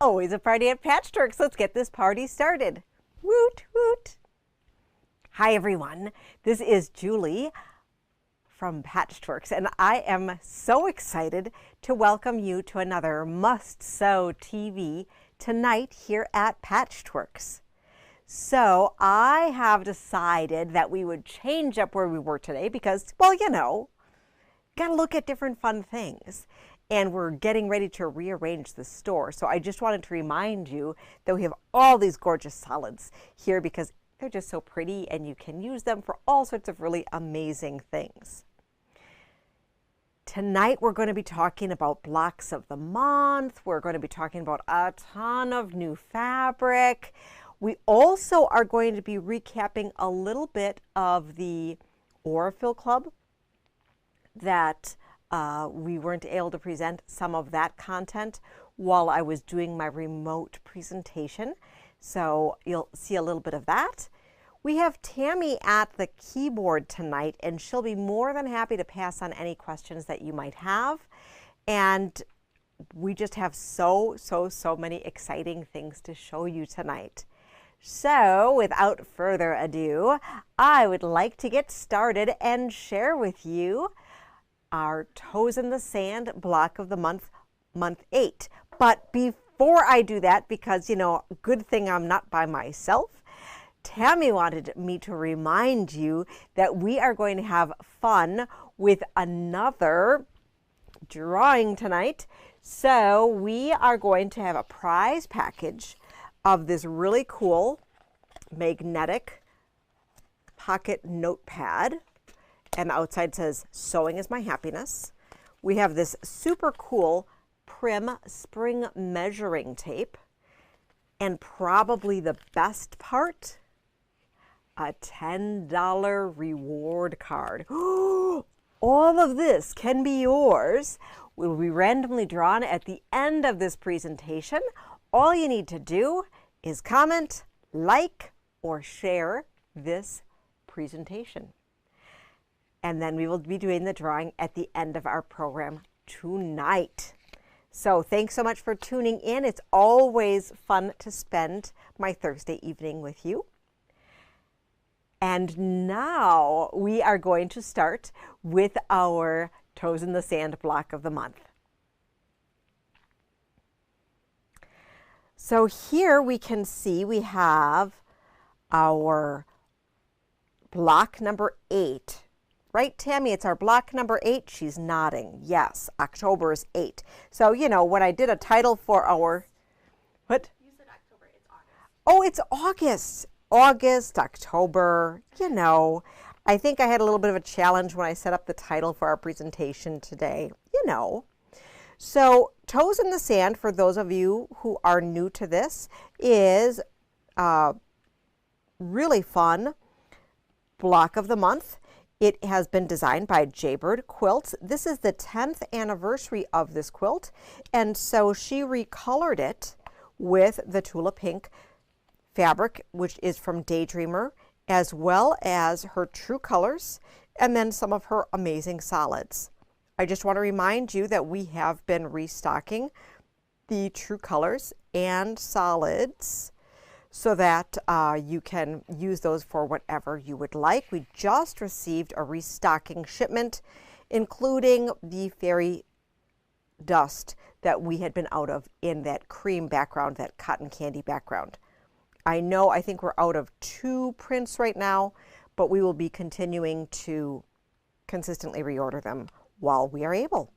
always a party at Patchworks. Let's get this party started. Woot, woot. Hi, everyone. This is Julie from Patchworks, and I am so excited to welcome you to another Must Sew TV tonight here at Patchworks. So I have decided that we would change up where we were today because, well, you know, gotta look at different fun things. And we're getting ready to rearrange the store. So I just wanted to remind you that we have all these gorgeous solids here because they're just so pretty and you can use them for all sorts of really amazing things. Tonight we're going to be talking about blocks of the month. We're going to be talking about a ton of new fabric. We also are going to be recapping a little bit of the Aurifil Club that we weren't able to present some of that content while I was doing my remote presentation. So you'll see a little bit of that. We have Tammy at the keyboard tonight, and she'll be more than happy to pass on any questions that you might have. And we just have so many exciting things to show you tonight. So without further ado, I would like to get started and share with you our Toes in the Sand block of the month 8. But before I do that, because, you know, good thing I'm not by myself, Tammy wanted me to remind you that we are going to have fun with another drawing tonight. So we are going to have a prize package of this really cool magnetic pocket notepad. And the outside says, "Sewing is my happiness." We have this super cool Prim spring measuring tape. And probably the best part, a $10 reward card. All of this can be yours. Will be randomly drawn at the end of this presentation. All you need to do is comment, like, or share this presentation. And then we will be doing the drawing at the end of our program tonight. So thanks so much for tuning in. It's always fun to spend my Thursday evening with you. And now we are going to start with our Toes in the Sand block of the month. So here we can see we have our block number 8. Right, Tammy? It's our block number 8. She's nodding. Yes, October is 8. So, you know, when I did a title for our... What? You said October. It's August. Oh, it's August. August, October, you know. I think I had a little bit of a challenge when I set up the title for our presentation today, you know. So, Toes in the Sand, for those of you who are new to this, is really fun block of the month. It has been designed by Jaybird Quilts. This is the 10th anniversary of this quilt, and so she recolored it with the Tula Pink fabric, which is from Daydreamer, as well as her true colors, and then some of her amazing solids. I just want to remind you that we have been restocking the true colors and solids so that you can use those for whatever you would like. We just received a restocking shipment, including the fairy dust that we had been out of in that cream background, that cotton candy background. I think we're out of 2 prints right now, but we will be continuing to consistently reorder them while we are able.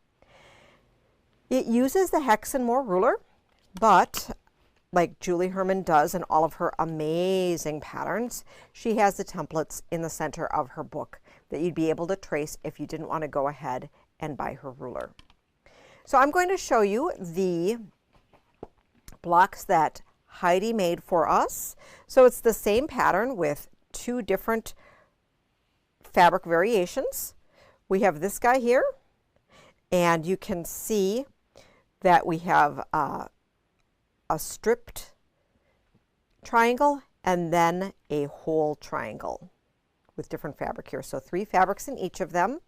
It uses the hex and more ruler, but like Julie Herman does in all of her amazing patterns, she has the templates in the center of her book that you'd be able to trace if you didn't want to go ahead and buy her ruler. So I'm going to show you the blocks that Heidi made for us. So it's the same pattern with 2 different fabric variations. We have this guy here, and you can see that we have a stripped triangle and then a whole triangle with different fabric here. So 3 fabrics in each of them.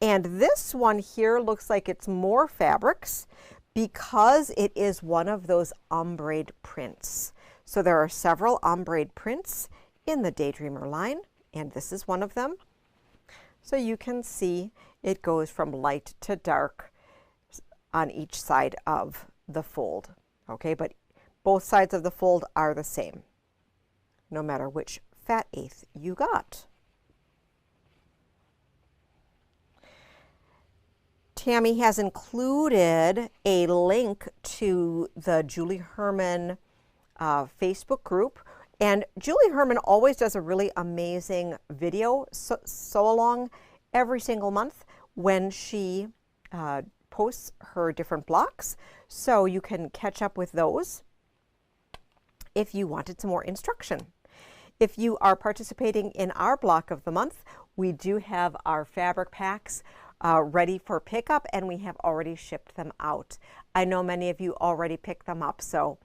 And this one here looks like it's more fabrics because it is one of those ombre prints. So there are several ombre prints in the Daydreamer line, and this is one of them. So you can see it goes from light to dark on each side of the fold. Okay, but both sides of the fold are the same, no matter which fat eighth you got. Tammy has included a link to the Julie Herman Facebook group. And Julie Herman always does a really amazing video sew along every single month when she posts her different blocks. So you can catch up with those if you wanted some more instruction. If you are participating in our block of the month, we do have our fabric packs ready for pickup, and we have already shipped them out. I know many of you already picked them up, so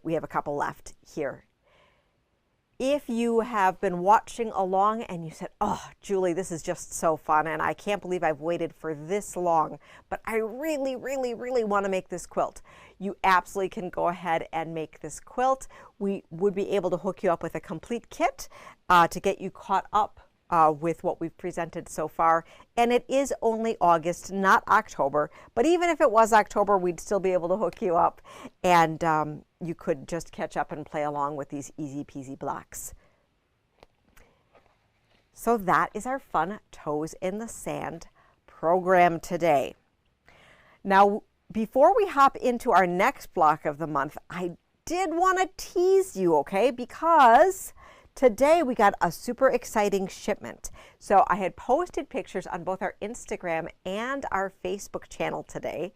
we have a couple left here. If you have been watching along and you said, oh, Julie, this is just so fun, and I can't believe I've waited for this long, but I really, really, really want to make this quilt, you absolutely can go ahead and make this quilt. We would be able to hook you up with a complete kit to get you caught up with what we've presented so far. And it is only August, not October, but even if it was October, we'd still be able to hook you up, and you could just catch up and play along with these easy peasy blocks. So that is our fun Toes in the Sand program today. Now, before we hop into our next block of the month, I did want to tease you, okay, because today we got a super exciting shipment. So I had posted pictures on both our Instagram and our Facebook channel today.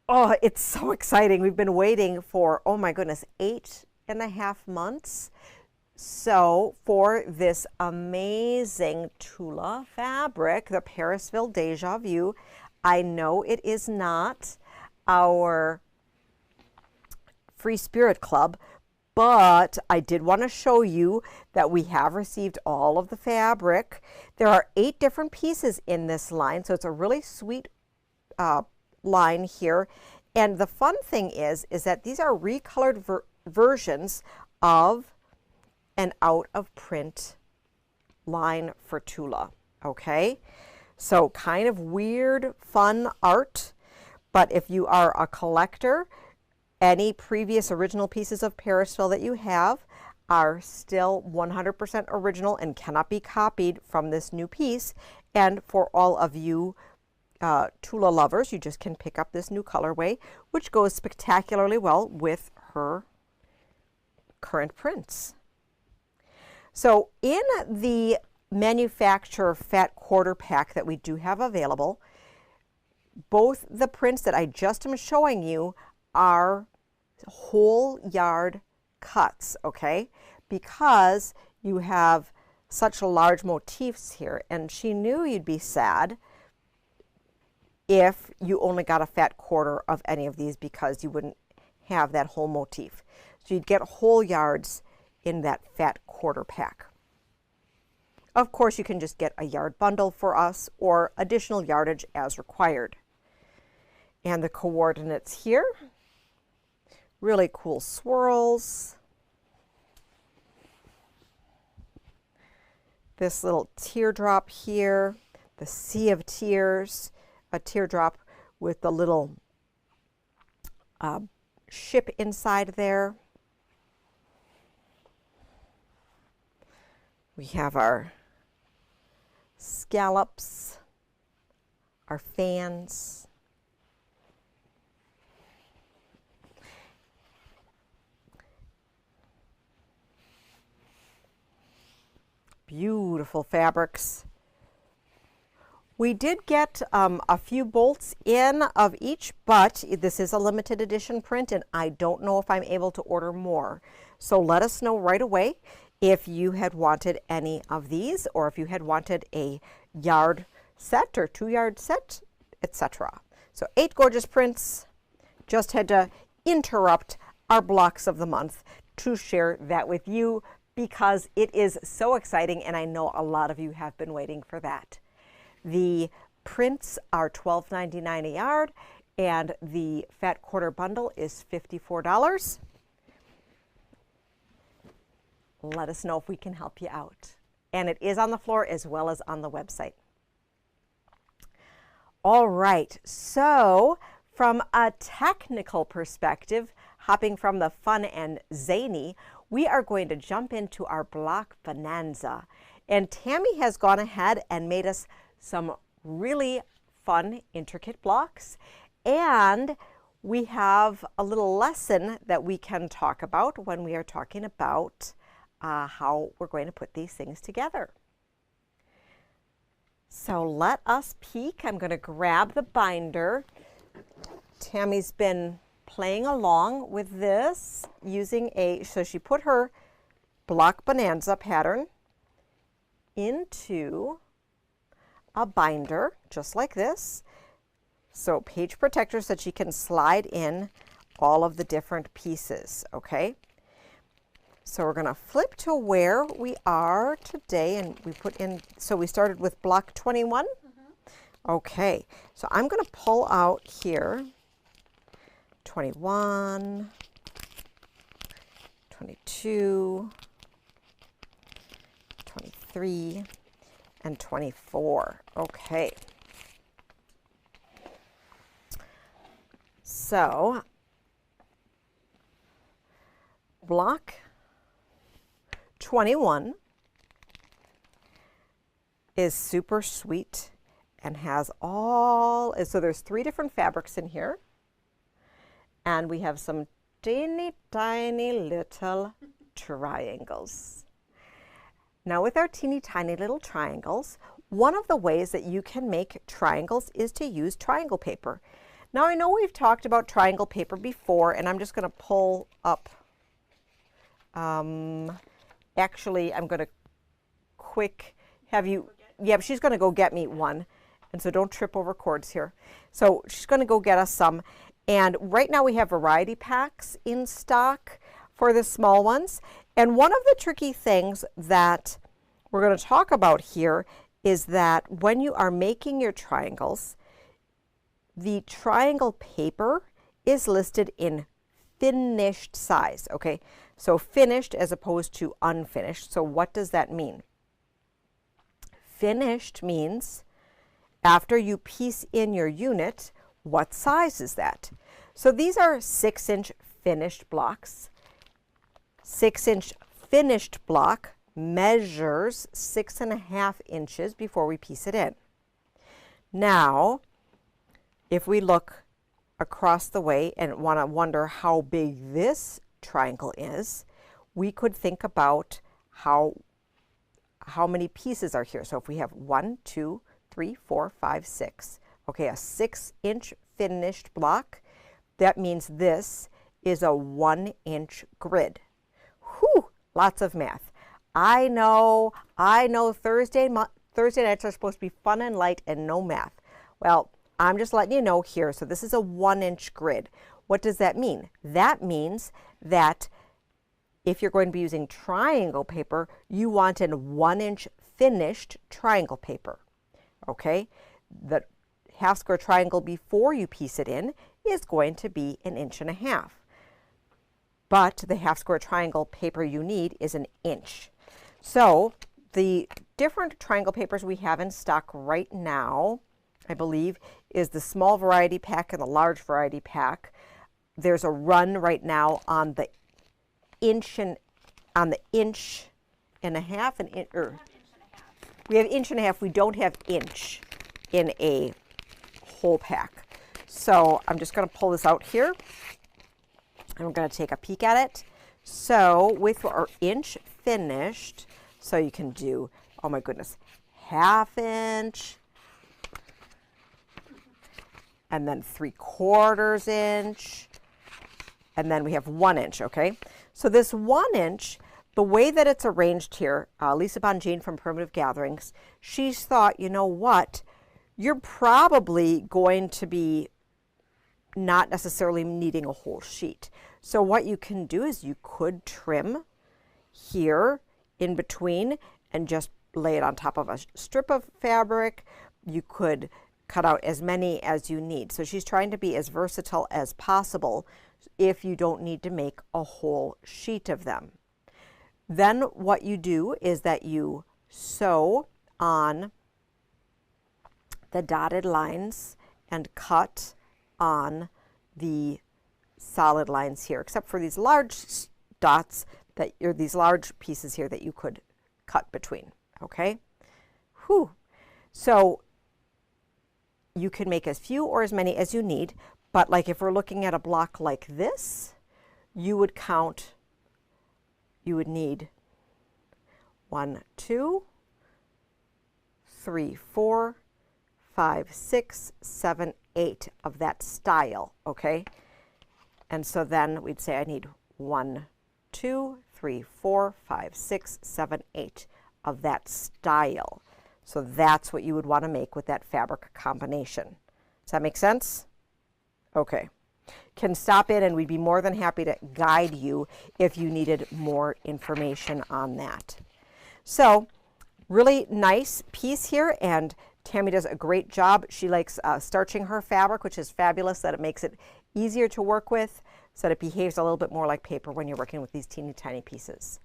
Oh, it's so exciting. We've been waiting for, oh my goodness, 8.5 months. So for this amazing Tula fabric, the Parisville Deja Vu, I know it is not our Free Spirit Club, but I did want to show you that we have received all of the fabric. There are 8 different pieces in this line, so it's a really sweet line here. And the fun thing is that these are recolored versions of an out of print line for Tula, okay? So kind of weird, fun art, but if you are a collector, any previous original pieces of Parisville that you have are still 100% original and cannot be copied from this new piece. And for all of you Tula lovers, you just can pick up this new colorway, which goes spectacularly well with her current prints. So in the manufacturer fat quarter pack that we do have available, both the prints that I just am showing you are whole yard cuts, okay? Because you have such large motifs here, and she knew you'd be sad if you only got a fat quarter of any of these, because you wouldn't have that whole motif. So you'd get whole yards in that fat quarter pack. Of course, you can just get a yard bundle for us or additional yardage as required. And the coordinates here, really cool swirls. This little teardrop here, the Sea of Tears, a teardrop with the little ship inside there. We have our scallops, our fans. Beautiful fabrics. We did get a few bolts in of each, but this is a limited edition print, and I don't know if I'm able to order more. So let us know right away if you had wanted any of these, or if you had wanted a yard set or 2-yard set, etc. So 8 gorgeous prints. Just had to interrupt our blocks of the month to share that with you, because it is so exciting, and I know a lot of you have been waiting for that. The Prints are $12.99 a yard, and the fat quarter bundle is $54. Let us know if we can help you out. And it is on the floor as well as on the website. All right, so from a technical perspective, hopping from the fun and zany, we are going to jump into our block Bonanza. And Tammy has gone ahead and made us some really fun, intricate blocks. And we have a little lesson that we can talk about when we are talking about how we're going to put these things together. So let us peek. I'm going to grab the binder. Tammy's been playing along with this using so she put her block Bonanza pattern into a binder just like this. So page protector so that she can slide in all of the different pieces, okay? So we're going to flip to where we are today, and we put in, so we started with block 21? Okay, so I'm going to pull out here 21, 22, 23, and 24. Okay. So, block 21 is super sweet and has so there's 3 different fabrics in here. And we have some teeny tiny little triangles. Now with our teeny tiny little triangles, one of the ways that you can make triangles is to use triangle paper. Now I know we've talked about triangle paper before, and I'm just going to pull up, actually I'm going to she's going to go get me one, and so don't trip over cords here. So she's going to go get us some, and right now we have variety packs in stock for the small ones. And one of the tricky things that we're going to talk about here is that when you are making your triangles, the triangle paper is listed in finished size, okay? So finished as opposed to unfinished. So what does that mean? Finished means after you piece in your unit, what size is that? So these are 6-inch finished blocks. 6-inch finished block measures 6.5 inches before we piece it in. Now, if we look across the way and want to wonder how big this triangle is, we could think about how many pieces are here. So if we have 1, 2, 3, 4, 5, 6. Okay, a 6-inch finished block, that means this is a 1-inch grid. Whew, lots of math. I know Thursday nights are supposed to be fun and light and no math. Well, I'm just letting you know here. So this is a 1-inch grid. What does that mean? That means that if you're going to be using triangle paper, you want a 1-inch finished triangle paper. Okay? The half square triangle before you piece it in is going to be 1.5 inches. But the half square triangle paper you need is 1 inch. So the different triangle papers we have in stock right now, I believe, is the small variety pack and the large variety pack. There's a run right now on the inch and inch and a half. We have 1.5 inches. We don't have inch in a whole pack. So I'm just going to pull this out here, and we're going to take a peek at it. So with our inch finished, so you can do, oh my goodness, 1/2 inch, and then 3/4 inch, and then we have 1 inch, okay? So this 1 inch, the way that it's arranged here, Lisa Bonjean from Primitive Gatherings, she's thought, you know what, you're probably going to be not necessarily needing a whole sheet. So what you can do is you could trim here in between and just lay it on top of a strip of fabric. You could cut out as many as you need. So she's trying to be as versatile as possible if you don't need to make a whole sheet of them. Then what you do is that you sew on the dotted lines and cut on the solid lines here, except for these large dots that are these large pieces here that you could cut between, okay? Whew. So you can make as few or as many as you need, but like if we're looking at a block like this, you would count, you would need 1, 2, 3, 4, 5, 6, 7, 8 of that style, okay? And so then we'd say I need 1, 2, 3, 4, 5, 6, 7, 8 of that style. So that's what you would want to make with that fabric combination. Does that make sense? Okay. Can stop in and we'd be more than happy to guide you if you needed more information on that. So really nice piece here, and Tammy does a great job. She likes starching her fabric, which is fabulous, that it makes it easier to work with, so that it behaves a little bit more like paper when you're working with these teeny tiny pieces.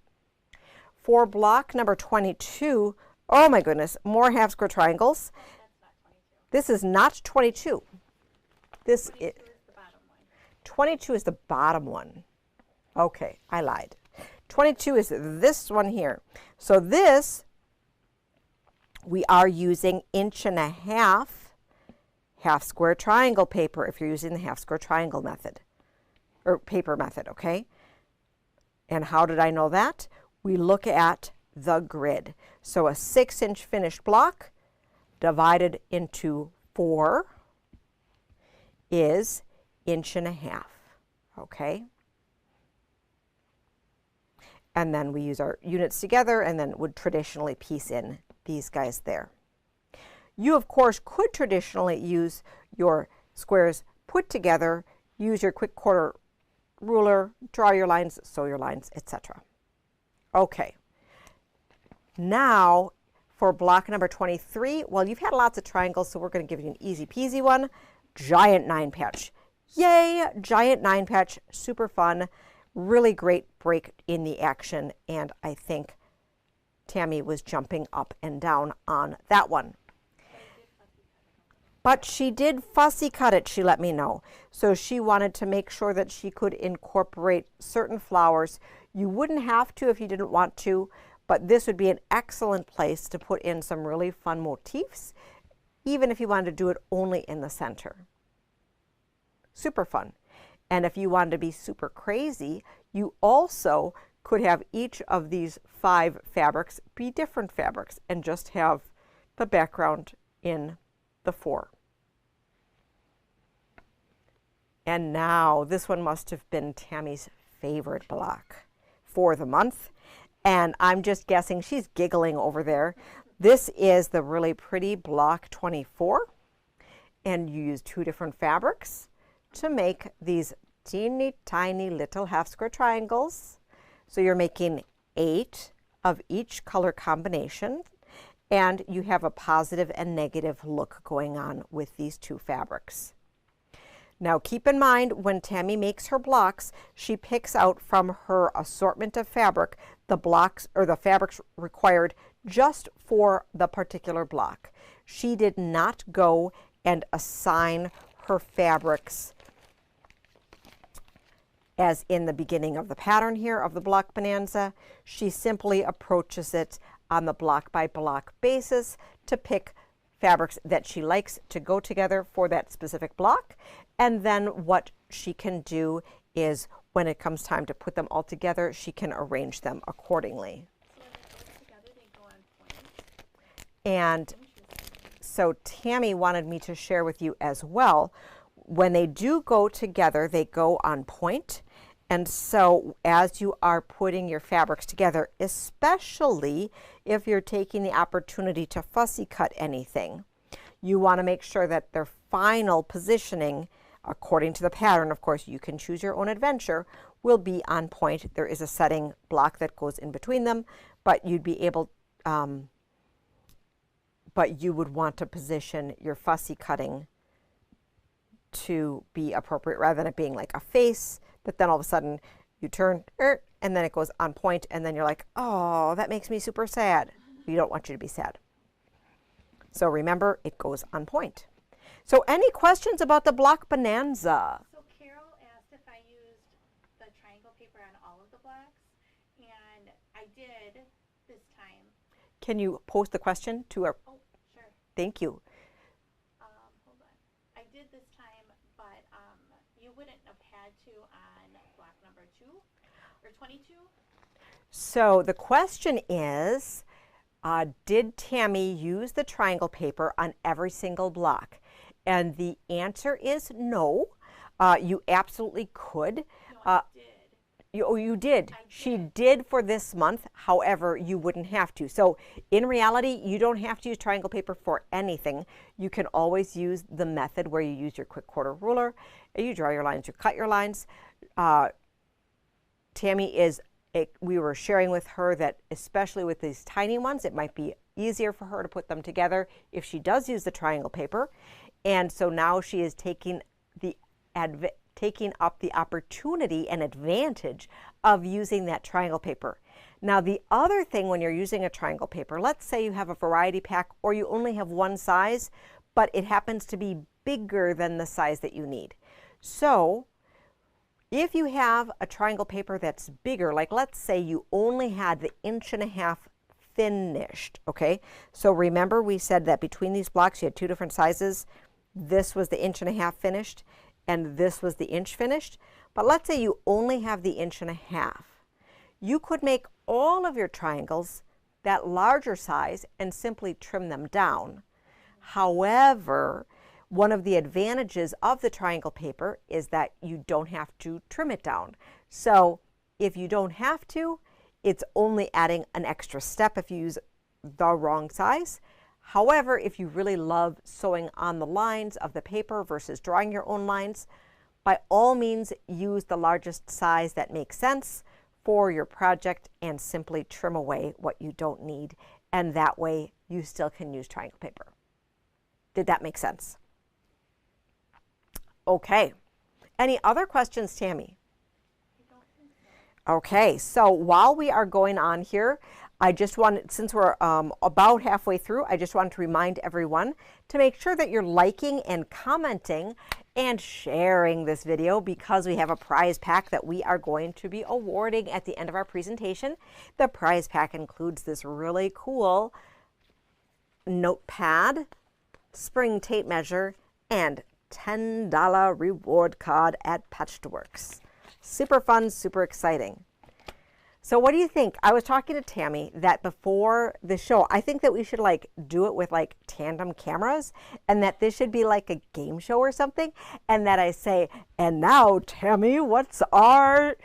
For block number 22, oh my goodness, more half square triangles. This is not 22. This is the bottom one. 22 is the bottom one. Okay, I lied. 22 is this one here. So this, we are using 1.5 half square triangle paper if you're using the half square triangle method, or paper method, okay? And how did I know that? We look at the grid. So a 6-inch finished block divided into 4 is 1.5 inches, okay? And then we use our units together and then would traditionally piece in these guys there. You, of course, could traditionally use your squares put together, use your quick quarter ruler, draw your lines, sew your lines, etc. Okay. Now for block number 23, well, you've had lots of triangles, so we're going to give you an easy peasy one. Giant 9-patch. Yay, giant 9-patch, super fun. Really great break in the action, and I think Tammy was jumping up and down on that one. But she did fussy cut it, she let me know. So she wanted to make sure that she could incorporate certain flowers. You wouldn't have to if you didn't want to, but this would be an excellent place to put in some really fun motifs, even if you wanted to do it only in the center. Super fun. And if you wanted to be super crazy, you also could have each of these 5 fabrics be different fabrics and just have the background in the 4. And now this one must have been Tammy's favorite block for the month. And I'm just guessing she's giggling over there. This is the really pretty block 24. And you use 2 different fabrics to make these teeny tiny little half square triangles. So you're making 8 of each color combination, and you have a positive and negative look going on with these 2 fabrics. Now keep in mind, when Tammy makes her blocks, she picks out from her assortment of fabric the blocks or the fabrics required just for the particular block. She did not go and assign her fabrics as in the beginning of the pattern here of the block Bonanza. She simply approaches it on the block by block basis to pick fabrics that she likes to go together for that specific block. And then what she can do is when it comes time to put them all together, she can arrange them accordingly. So when they go together, they go on point. And so Tammy wanted me to share with you as well, when they do go together, they go on point. And so as you are putting your fabrics together, especially if you're taking the opportunity to fussy cut anything, you want to make sure that their final positioning, according to the pattern, of course, you can choose your own adventure, will be on point. There is a setting block that goes in between them, but you'd be able but you would want to position your fussy cutting to be appropriate rather than it being like a face that then all of a sudden you turn and then it goes on point and then you're like, oh, that makes me super sad. We don't want you to be sad. So remember, it goes on point. So any questions about the block Bonanza? So Carol asked if I used the triangle paper on all of the blocks, and I did this time. Can you post the question to our? Oh, sure. Thank you. Hold on. I did this time, but you wouldn't have had to on block number 2 or 22. So the question is, did Tammy use the triangle paper on every single block? And the answer is no. You absolutely could. No, I did. You did. She did for this month. However, you wouldn't have to. So in reality, you don't have to use triangle paper for anything. You can always use the method where you use your quick quarter ruler. You draw your lines, you cut your lines. Tammy we were sharing with her that especially with these tiny ones, it might be easier for her to put them together if she does use the triangle paper. And so now she is taking up the opportunity and advantage of using that triangle paper. Now the other thing when you're using a triangle paper, let's say you have a variety pack or you only have one size, but it happens to be bigger than the size that you need. So if you have a triangle paper that's bigger, like let's say you only had the 1.5 inches finished, okay? So remember we said that between these blocks you had 2 different sizes. This was the 1.5 inches finished and this was the inch finished. But let's say you only have the 1.5 inches. You could make all of your triangles that larger size and simply trim them down. However, one of the advantages of the triangle paper is that you don't have to trim it down. So if you don't have to, it's only adding an extra step if you use the wrong size. However, if you really love sewing on the lines of the paper versus drawing your own lines, by all means use the largest size that makes sense for your project and simply trim away what you don't need. And that way you still can use triangle paper. Did that make sense? Okay. Any other questions, Tammy? Okay, so while we are going on here, I just wanted, since we're about halfway through, I just wanted to remind everyone to make sure that you're liking and commenting and sharing this video because we have a prize pack that we are going to be awarding at the end of our presentation. The prize pack includes this really cool notepad, spring tape measure, and $10 reward card at Patchworks. Super fun, super exciting. So what do you think? I was talking to Tammy that before the show, I think that we should like do it with like tandem cameras and that this should be like a game show or something. And that I say, and now Tammy, what's our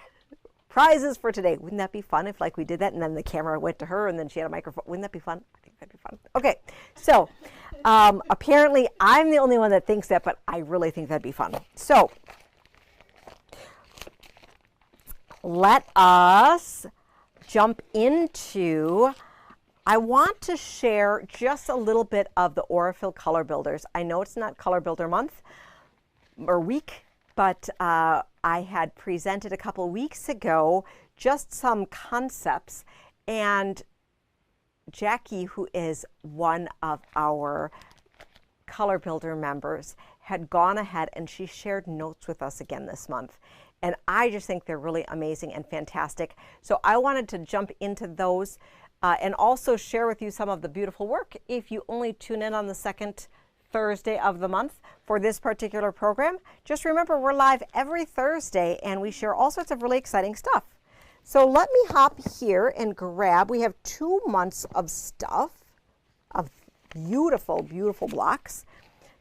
prizes for today? Wouldn't that be fun if like we did that and then the camera went to her and then she had a microphone? Wouldn't that be fun? I think that'd be fun. Okay, so apparently I'm the only one that thinks that, but I really think that'd be fun. So let us jump into, I want to share just a little bit of the Aurifil Color Builders. I know it's not Color Builder Month or week, but I had presented a couple weeks ago just some concepts, and Jackie, who is one of our Color Builder members, had gone ahead and she shared notes with us again this month. And I just think they're really amazing and fantastic. So I wanted to jump into those and also share with you some of the beautiful work. If you only tune in on the second Thursday of the month for this particular program, just remember we're live every Thursday and we share all sorts of really exciting stuff. So let me hop here and grab, we have 2 months of stuff, of beautiful, beautiful blocks.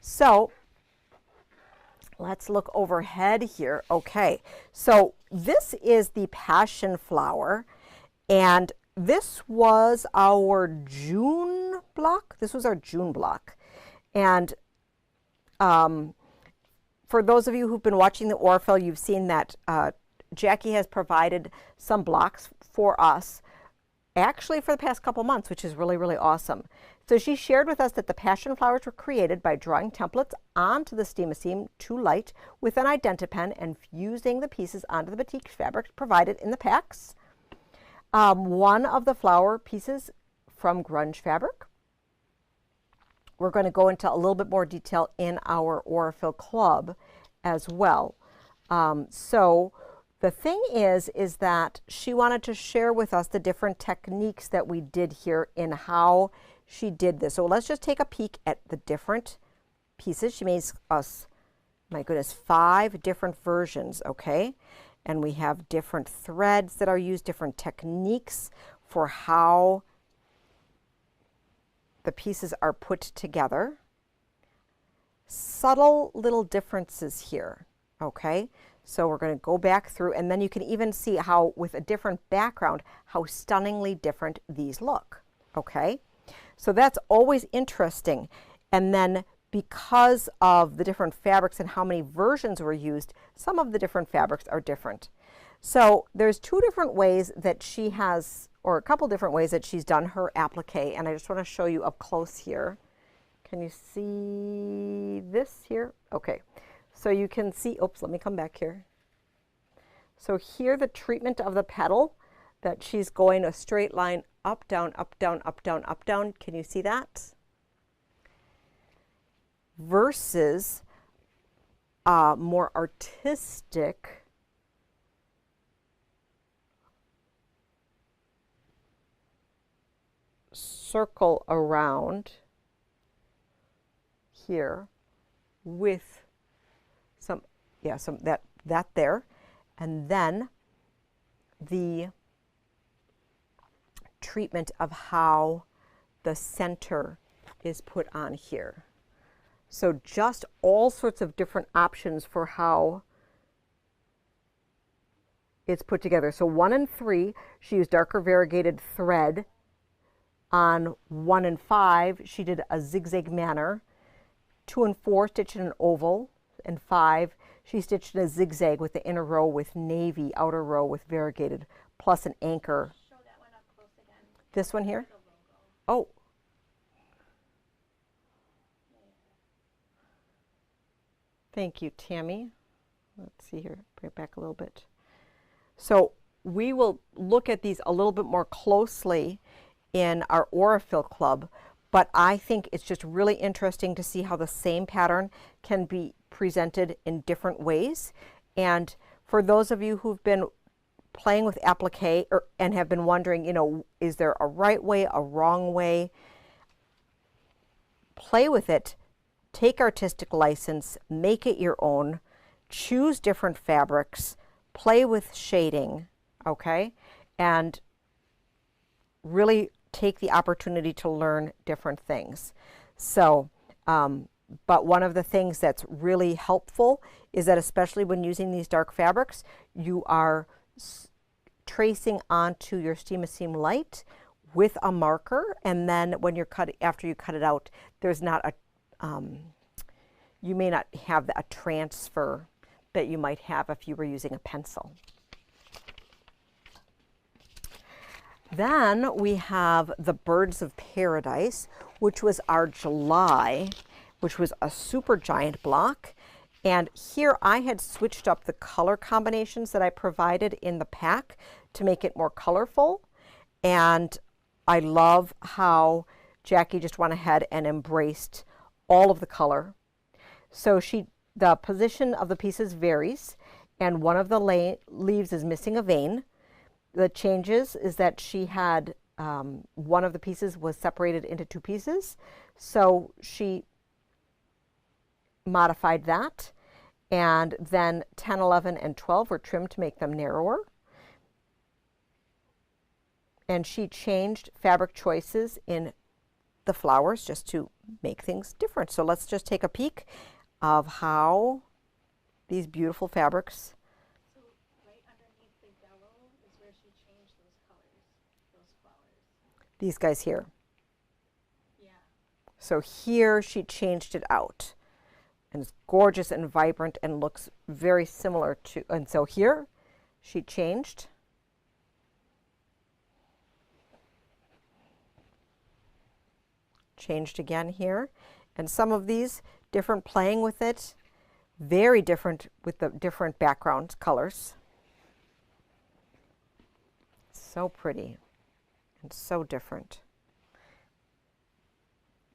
So let's look overhead here. Okay, so this is the Passion Flower, and this was our June block. This was our June block. And for those of you who've been watching the Aurifil, you've seen that Jackie has provided some blocks for us actually for the past couple months, which is really, really awesome. So she shared with us that the passion flowers were created by drawing templates onto the Steam-A-Seam 2 Light with an IdentiPen and fusing the pieces onto the batik fabric provided in the packs. One of the flower pieces from grunge fabric. We're going to go into a little bit more detail in our Aurifil Club as well. So the thing is that she wanted to share with us the different techniques that we did here in how she did this. So let's just take a peek at the different pieces. She made us, my goodness, 5 different versions, okay? And we have different threads that are used, different techniques for how the pieces are put together. Subtle little differences here, okay? So we're going to go back through, and then you can even see how, with a different background, how stunningly different these look, okay? So that's always interesting. And then because of the different fabrics and how many versions were used, some of the different fabrics are different. So there's 2 different ways that she has, or a couple different ways that she's done her applique, and I just want to show you up close here. Can you see this here? Okay, so you can see, oops, let me come back here. So here the treatment of the petal, that she's going a straight line up, down, up, down, up, down, up, down. Can you see that? Versus more artistic circle around here with some, yeah, some that there, and then the treatment of how the center is put on here. So just all sorts of different options for how it's put together. So 1 and 3, she used darker variegated thread. On 1 and 5, she did a zigzag manner. 2 and 4 stitched in an oval, and 5, she stitched in a zigzag with the inner row with navy, outer row with variegated, plus an anchor. Show that one up close again. This one here? Oh. Thank you, Tammy. Let's see here, bring it back a little bit. So we will look at these a little bit more closely in our Aurifil Club, but I think it's just really interesting to see how the same pattern can be presented in different ways. And for those of you who've been playing with applique and have been wondering, you know, is there a right way, a wrong way? Play with it, take artistic license, make it your own, choose different fabrics, play with shading, okay? And really take the opportunity to learn different things. So, but one of the things that's really helpful is that especially when using these dark fabrics, you are tracing onto your Steam-A-Seam Light with a marker, and then when you're after you cut it out, there's not a, you may not have a transfer that you might have if you were using a pencil. Then we have the Birds of Paradise, which was our July, which was a super giant block. And here I had switched up the color combinations that I provided in the pack to make it more colorful. And I love how Jackie just went ahead and embraced all of the color. So the position of the pieces varies, and one of the leaves is missing a vein. The changes is that she had, one of the pieces was separated into 2 pieces. So she modified that. And then 10, 11, and 12 were trimmed to make them narrower. And she changed fabric choices in the flowers just to make things different. So let's just take a peek of how these beautiful fabrics. So right underneath the yellow is where she changed those colors, those flowers. These guys here. Yeah. So here she changed it out. And it's gorgeous and vibrant and looks very similar to, and so here she changed. changed again here. And some of these different playing with it, very different with the different background colors. So pretty and so different.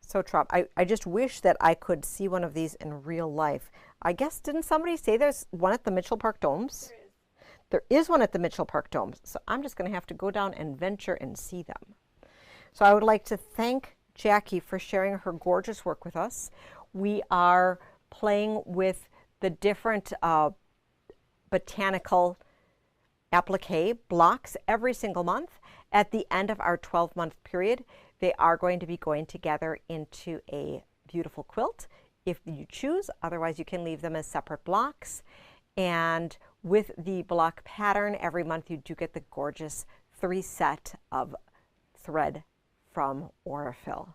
So trop. I just wish that I could see one of these in real life. I guess, didn't somebody say there's one at the Mitchell Park Domes? There is one at the Mitchell Park Domes. So I'm just going to have to go down and venture and see them. So I would like to thank Jackie for sharing her gorgeous work with us. We are playing with the different botanical applique blocks every single month. At the end of our 12-month period, they are going to be going together into a beautiful quilt if you choose. Otherwise, you can leave them as separate blocks. And with the block pattern, every month you do get the gorgeous 3-set of thread from Aurifil.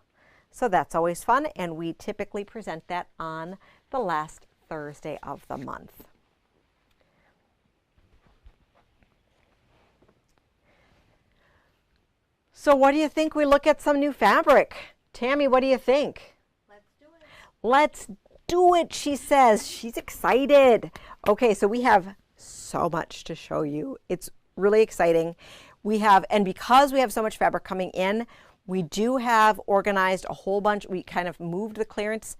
So that's always fun, and we typically present that on the last Thursday of the month. So what do you think we look at some new fabric? Tammy, what do you think? Let's do it. Let's do it, she says. She's excited. Okay, so we have so much to show you. It's really exciting. And because we have so much fabric coming in, we do have organized a whole bunch. We kind of moved the clearance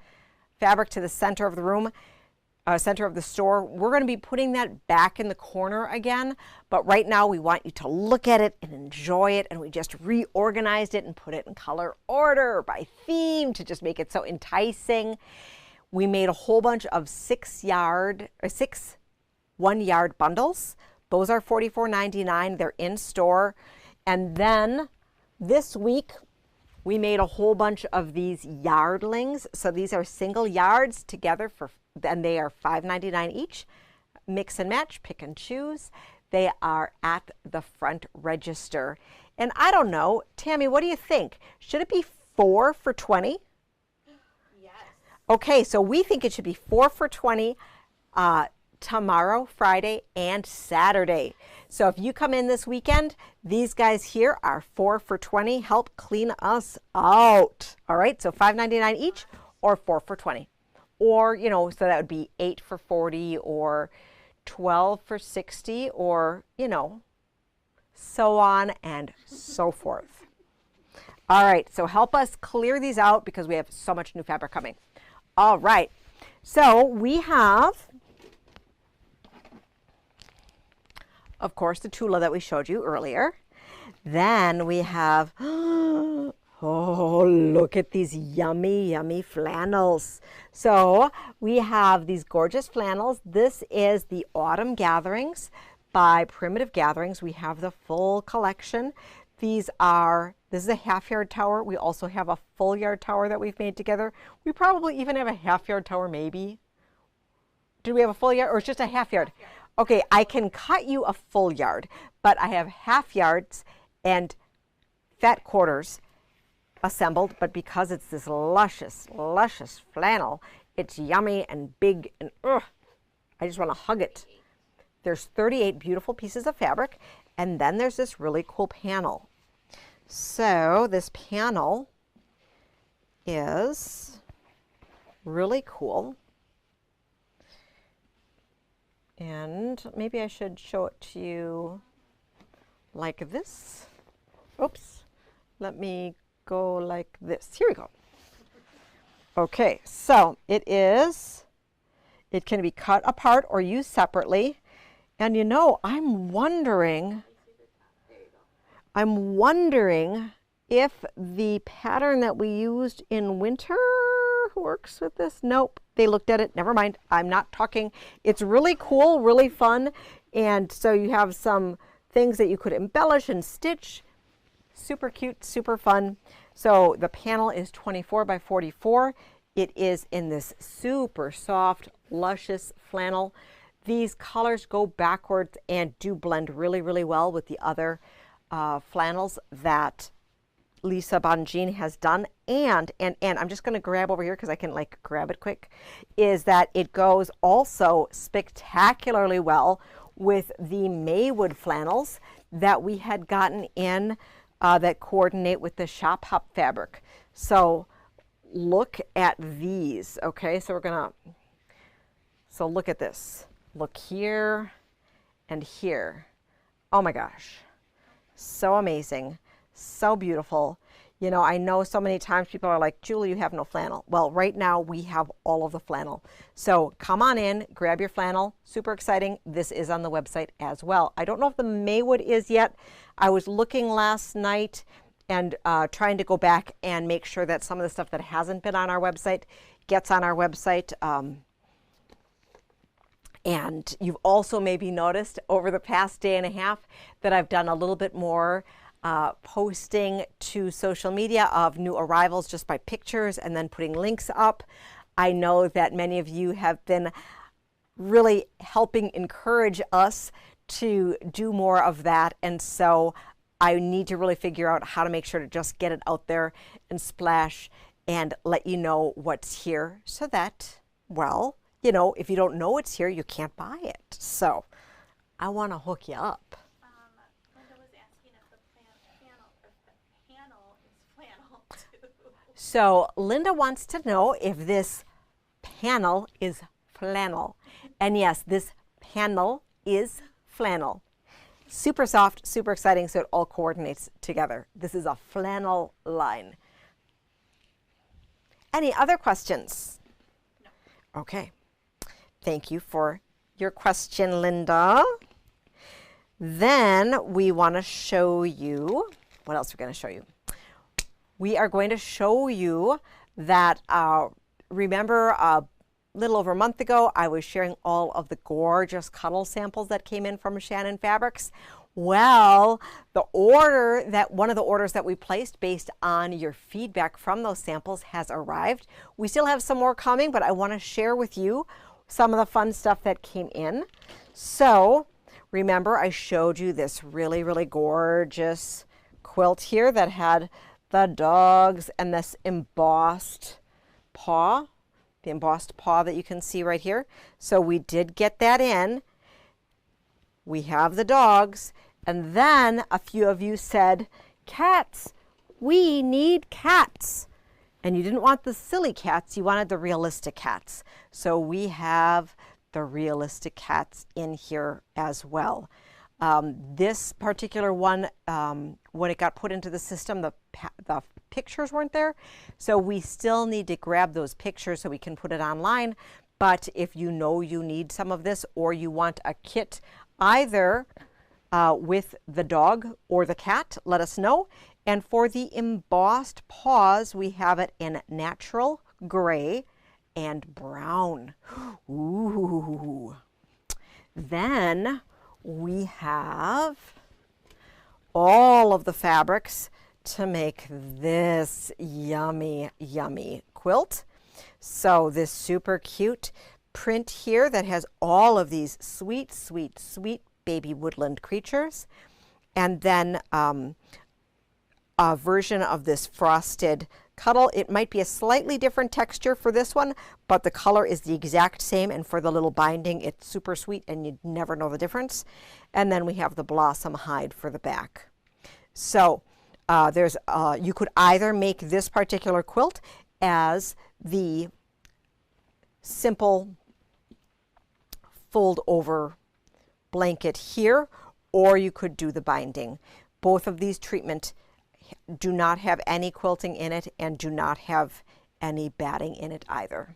fabric to the center of the room, center of the store. We're going to be putting that back in the corner again, but right now we want you to look at it and enjoy it, and we just reorganized it and put it in color order by theme to just make it so enticing. We made a whole bunch of 6 1-yard bundles. Those are $44.99. They're in store. And then this week we made a whole bunch of these yardlings. So these are single yards together and they are $5.99 each. Mix and match, pick and choose. They are at the front register. And I don't know, Tammy, what do you think? Should it be 4 for $20? Yes. Okay, so we think it should be 4 for $20 tomorrow, Friday, and Saturday. So if you come in this weekend, these guys here are 4 for $20. Help clean us out. All right, so $5.99 each or 4 for $20. Or, you know, so that would be 8 for $40 or 12 for $60 or, you know, so on and so forth. All right, so help us clear these out because we have so much new fabric coming. All right, so we have, of course, the Tula that we showed you earlier. Then we have, oh, look at these yummy, yummy flannels. So we have these gorgeous flannels. This is the Autumn Gatherings by Primitive Gatherings. We have the full collection. This is a half-yard tower. We also have a full-yard tower that we've made together. We probably even have a half-yard tower, maybe. Do we have a full yard or it's just a half yard? Okay, I can cut you a full yard, but I have half yards and fat quarters assembled, but because it's this luscious, luscious flannel, it's yummy and big and I just want to hug it. There's 38 beautiful pieces of fabric, and then there's this really cool panel. So this panel is really cool. And maybe I should show it to you like this. Oops, let me go like this. Here we go. Okay, so it can be cut apart or used separately. And you know, I'm wondering if the pattern that we used in winter works with this. Nope, they looked at it. Never mind. I'm not talking. It's really cool, really fun. And so you have some things that you could embellish and stitch. Super cute, super fun. So the panel is 24 by 44. It is in this super soft, luscious flannel. These colors go backwards and do blend really, really well with the other flannels that Lisa Bonjean has done. And I'm just going to grab over here because I can like grab it quick, is that it goes also spectacularly well with the Maywood flannels that we had gotten in that coordinate with the shop hop fabric. So look at these. Okay, so so look at this. Look here and here. Oh my gosh, so amazing, so beautiful. You know, I know so many times people are like, Julie, you have no flannel. Well, right now we have all of the flannel. So come on in, grab your flannel. Super exciting. This is on the website as well. I don't know if the Maywood is yet. I was looking last night and trying to go back and make sure that some of the stuff that hasn't been on our website gets on our website. And you've also maybe noticed over the past day and a half that I've done a little bit more posting to social media of new arrivals just by pictures and then putting links up. I know that many of you have been really helping encourage us to do more of that, and so I need to really figure out how to make sure to just get it out there and splash and let you know what's here so that, well, you know, if you don't know it's here, you can't buy it. So I want to hook you up. Linda was asking if the panel is flannel too. So Linda wants to know if this panel is flannel. And yes, this panel is flannel. Super soft, super exciting, so it all coordinates together. This is a flannel line. Any other questions? No. Okay. Thank you for your question, Linda. Then we want to show you, what else are we going to show you? We are going to show you that, remember a little over a month ago, I was sharing all of the gorgeous cuddle samples that came in from Shannon Fabrics. Well, one of the orders that we placed based on your feedback from those samples has arrived. We still have some more coming, but I want to share with you some of the fun stuff that came in. So remember, I showed you this really, really gorgeous quilt here that had the dogs and this embossed paw, the embossed paw that you can see right here. So we did get that in. We have the dogs. And then a few of you said, cats, we need cats. And you didn't want the silly cats, you wanted the realistic cats. So we have the realistic cats in here as well. This particular one, when it got put into the system, the pictures weren't there. So we still need to grab those pictures so we can put it online. But if you know you need some of this or you want a kit either with the dog or the cat, let us know. And for the embossed paws, we have it in natural, gray, and brown. Ooh. Then we have all of the fabrics to make this yummy, yummy quilt. So this super cute print here that has all of these sweet, sweet, sweet baby woodland creatures. And then a version of this frosted cuddle. It might be a slightly different texture for this one, but the color is the exact same. And for the little binding, it's super sweet and you'd never know the difference. And then we have the blossom hide for the back. So you could either make this particular quilt as the simple fold over blanket here, or you could do the binding. Both of these treatments do not have any quilting in it and do not have any batting in it either.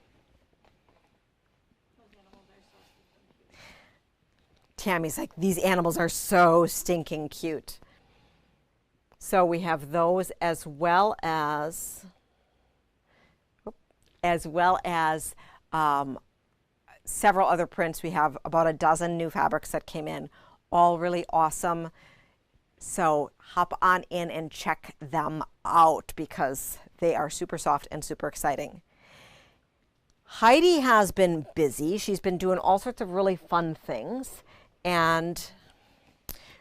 Tammy's like, these animals are so stinking cute. So we have those as well as several other prints. We have about a dozen new fabrics that came in, all really awesome. So hop on in and check them out because they are super soft and super exciting. Heidi has been busy. She's been doing all sorts of really fun things, and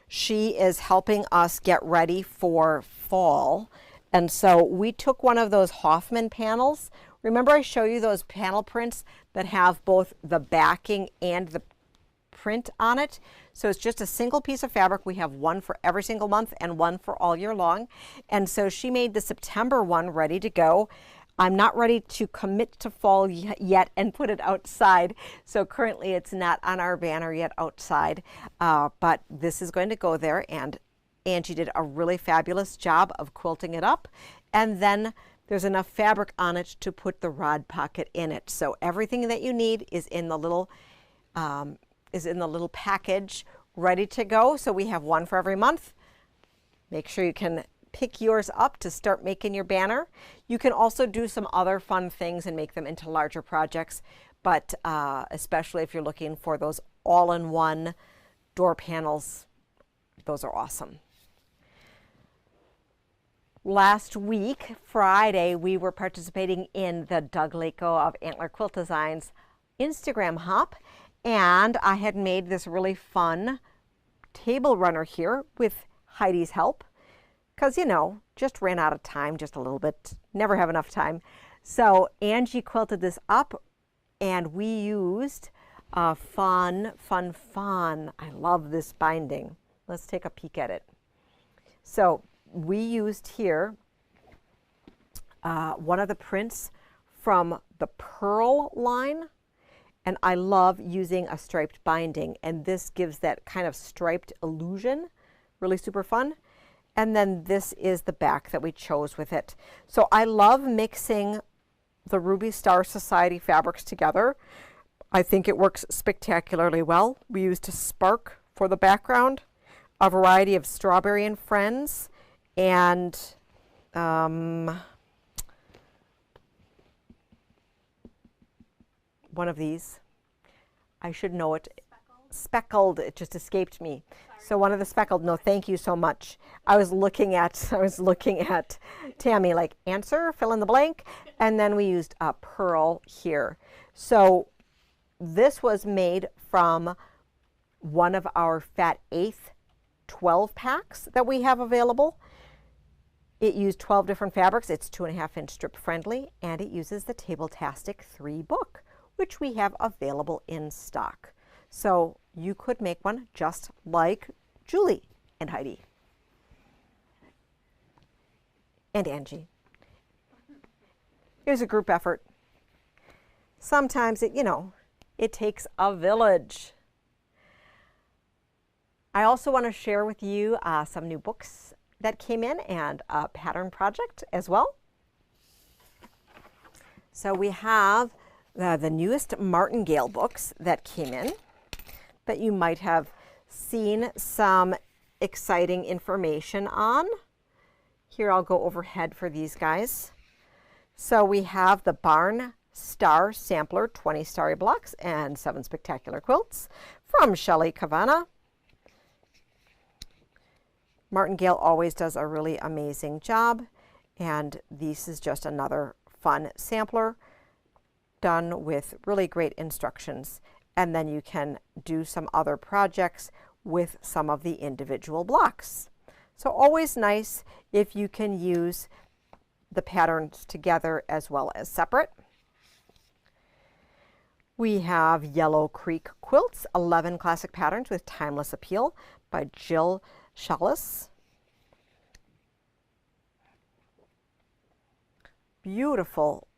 she is helping us get ready for fall. And so we took one of those Hoffman panels. Remember I showed you those panel prints that have both the backing and the print on it? So it's just a single piece of fabric. We have one for every single month and one for all year long. And so she made the September one ready to go. I'm not ready to commit to fall yet and put it outside. So currently it's not on our banner yet outside, but this is going to go there, and Angie did a really fabulous job of quilting it up. And then there's enough fabric on it to put the rod pocket in it. So everything that you need is in the little package ready to go. So we have one for every month. Make sure you can pick yours up to start making your banner. You can also do some other fun things and make them into larger projects, but especially if you're looking for those all-in-one door panels, those are awesome. Last week, Friday, we were participating in the Doug Lako of Antler Quilt Designs Instagram hop, and I had made this really fun table runner here with Heidi's help. Because, you know, just ran out of time just a little bit, never have enough time. So Angie quilted this up, and we used fun. I love this binding. Let's take a peek at it. So we used here one of the prints from the Pearl line, and I love using a striped binding, and this gives that kind of striped illusion, really super fun. And then this is the back that we chose with it. So I love mixing the Ruby Star Society fabrics together. I think it works spectacularly well. We used a spark for the background, a variety of Strawberry and Friends, and one of these. I should know it. Speckled, it just escaped me. So one of the speckled, no, thank you so much. I was looking at Tammy, like, answer, fill in the blank, and then we used a pearl here. So this was made from one of our Fat Eighth 12 packs that we have available. It used 12 different fabrics. It's 2.5-inch strip friendly, and it uses the Table-tastic 3 book, which we have available in stock. So you could make one just like Julie and Heidi and Angie. It was a group effort. Sometimes it takes a village. I also want to share with you some new books that came in and a pattern project as well. So we have the newest Martingale books that came in, that you might have seen some exciting information on. Here, I'll go overhead for these guys. So we have the Barn Star Sampler 20 Starry Blocks and 7 Spectacular Quilts from Shelley Cavanagh. Martingale always does a really amazing job, and this is just another fun sampler done with really great instructions. And then you can do some other projects with some of the individual blocks. So always nice if you can use the patterns together as well as separate. We have Yellow Creek Quilts, 11 classic patterns with timeless appeal by Jill Shallis. Beautiful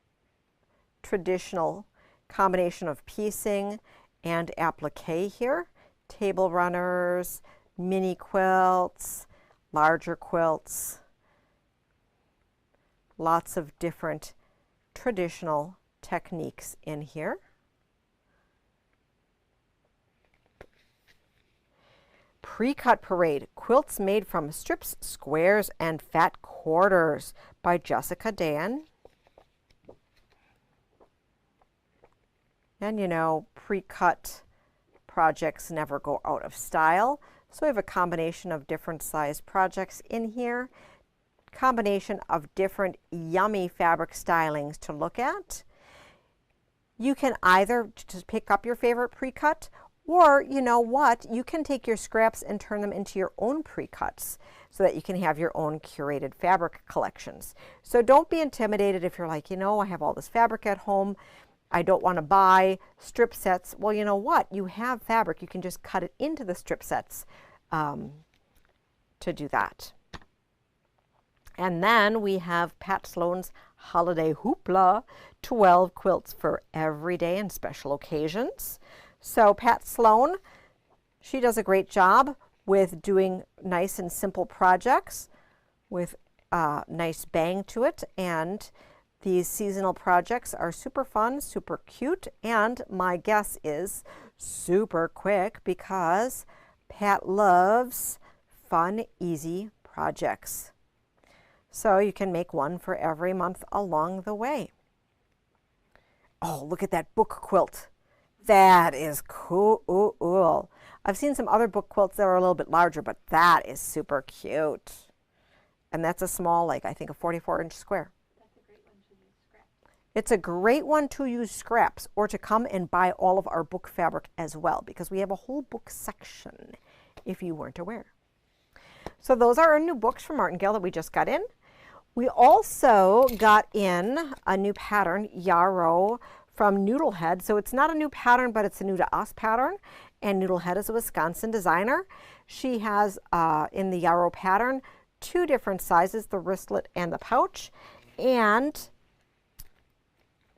traditional combination of piecing and applique here. Table runners, mini quilts, larger quilts. Lots of different traditional techniques in here. Pre-cut Parade, quilts made from strips, squares, and fat quarters by Jessica Dan. And pre-cut projects never go out of style. So we have a combination of different size projects in here, combination of different yummy fabric stylings to look at. You can either just pick up your favorite pre-cut, or you can take your scraps and turn them into your own pre-cuts so that you can have your own curated fabric collections. So don't be intimidated if you're like, I have all this fabric at home. I don't want to buy strip sets. Well, you know what? You have fabric. You can just cut it into the strip sets to do that. And then we have Pat Sloan's holiday hoopla, 12 quilts for everyday and special occasions. So Pat Sloan, she does a great job with doing nice and simple projects with nice bang to it, and these seasonal projects are super fun, super cute, and my guess is super quick because Pat loves fun, easy projects. So you can make one for every month along the way. Oh, look at that book quilt. That is cool. I've seen some other book quilts that are a little bit larger, but that is super cute. And that's a small, like I think a 44-inch square. That's a great one to use scraps. It's a great one to use scraps or to come and buy all of our book fabric as well, because we have a whole book section if you weren't aware. So those are our new books from Martingale that we just got in. We also got in a new pattern, Yarrow, from Noodlehead. So it's not a new pattern, but it's a new to us pattern. And Noodlehead is a Wisconsin designer. She has, in the Yarrow pattern, 2 different sizes, the wristlet and the pouch. And